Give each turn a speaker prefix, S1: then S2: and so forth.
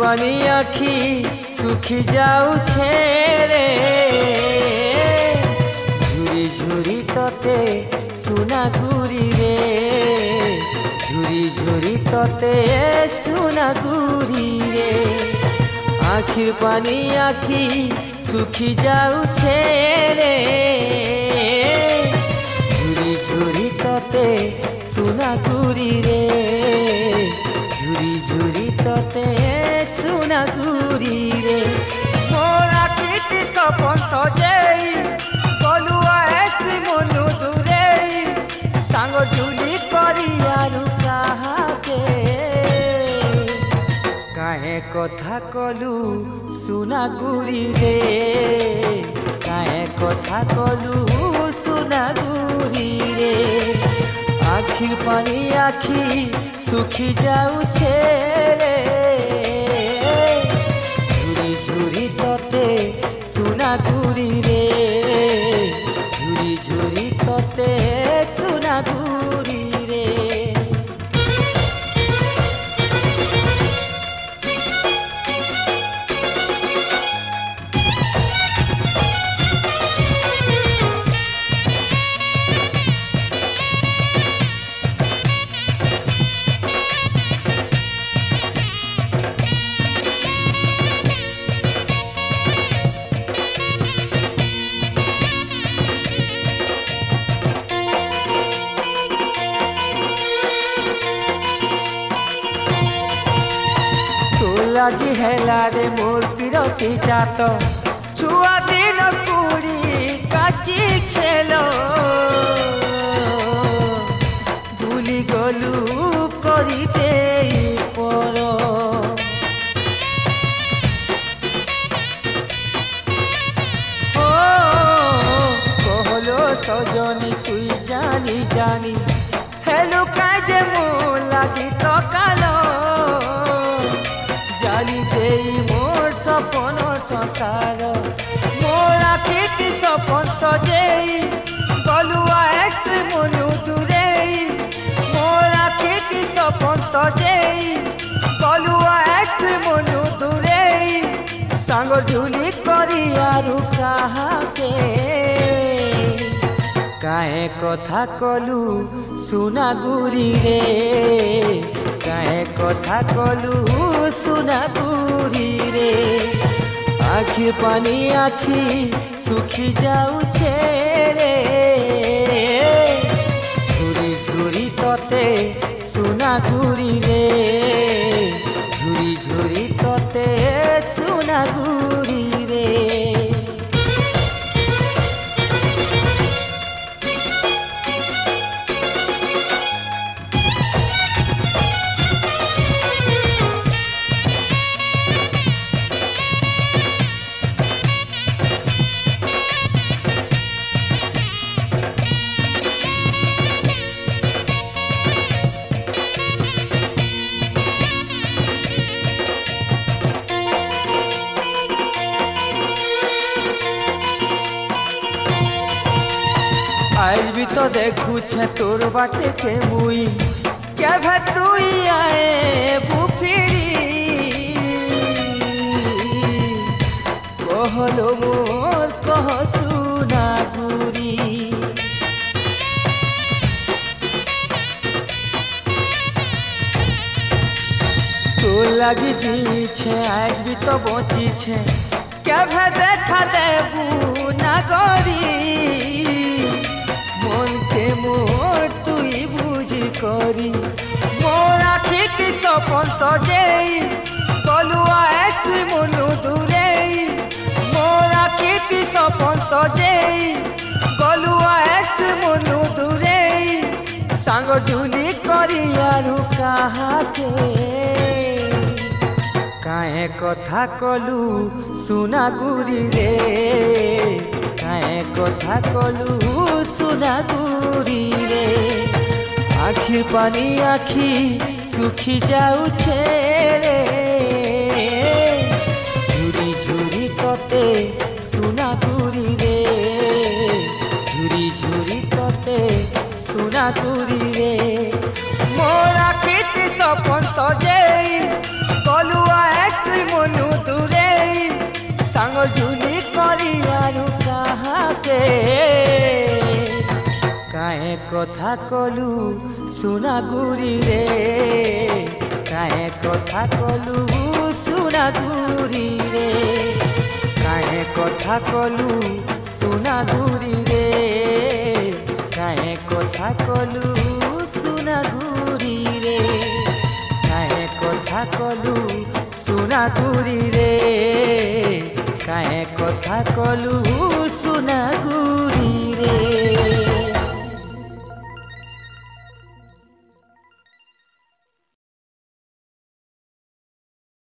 S1: पानी आखी सुखी जाऊ रे झुरी झुरी तते सुना गुरी रे झुरी झुरी तते सुना गुरी रे आखिर पानी आखी सुखी जाऊ रे झुरी झुरी तते सुना गुरी रे झुरी झुरी तते सुना गुरी रे मोर आखिति सपन सजेई गलुआ एसी मनु दूरेई सांग झुली करियारु काहाके काहे कथा कलु सुना गुरी रे काहे कथा कलु सुना गुरी रे आखिर पानी आखी सुखी जाऊ रे झुरी झुरी तते सुना गुरी रे झुरी झुरी तते सुना गुरी रे আজি হেলা রে মোর বিরতিটা তো ছুয়া দিন পুরি কাচি খেলো ভুলি গলু করিতে পর ও কহলো সজনী তুই জানি জানি হেলু কাজে মো লাগি তো কালো जाली देई मोर सपन संसार मोर आखिति सपन सजेई गलुआ एसी मनु दूरेई मोर आखिति सपन सजेई गलुआ एसी मनु दूरेई सांग झुली करियारु काहाके काहे कथा कलु सुना गुरी रे काहे कथा कलु सुना गुरी रे आखिर पानी आखी सुखी जाऊ रे झुरी झुरी तते सुना गुरी रे झुरी झुरी तते सुना गुरी रे आज भी तो देखू छे तोर बाटे के मुई क्या भतुई आए बुफिरी कहलो मोर कह सुना गुरी तो लगी जी छे आज भी तो बची छे क्या भे देखा देबू ना गरी मन के मोर तुई बुझी करी मोर आखिति सपन सजेई गलुआ एसी मनु दूरेई मोर आखिति सपन सजेई गलुआ एसी मनु दूरेई सांग झुली करियारु काहाके काहे कथा कलु सुना गुरी रे काहे कथा कलु सुना गुरी रे आखिर पानी आखी सुखी जाऊ रे झुरी झुरी तते सुना गुरी रे झुरी झुरी तते सुना गुरी रे मोर आखिति सपन सजेई गलुआ एसी आंगुल झुली करियारु कहाके काहे कथा कलु सुना गुरी रे काहे कथा कलु सुना गुरी रे काहे कथा कलु सुना गुरी रे काहे कथा कलु सुना गुरी रे काहे कथा कलु सुना गुरी रे काहे कथा कलु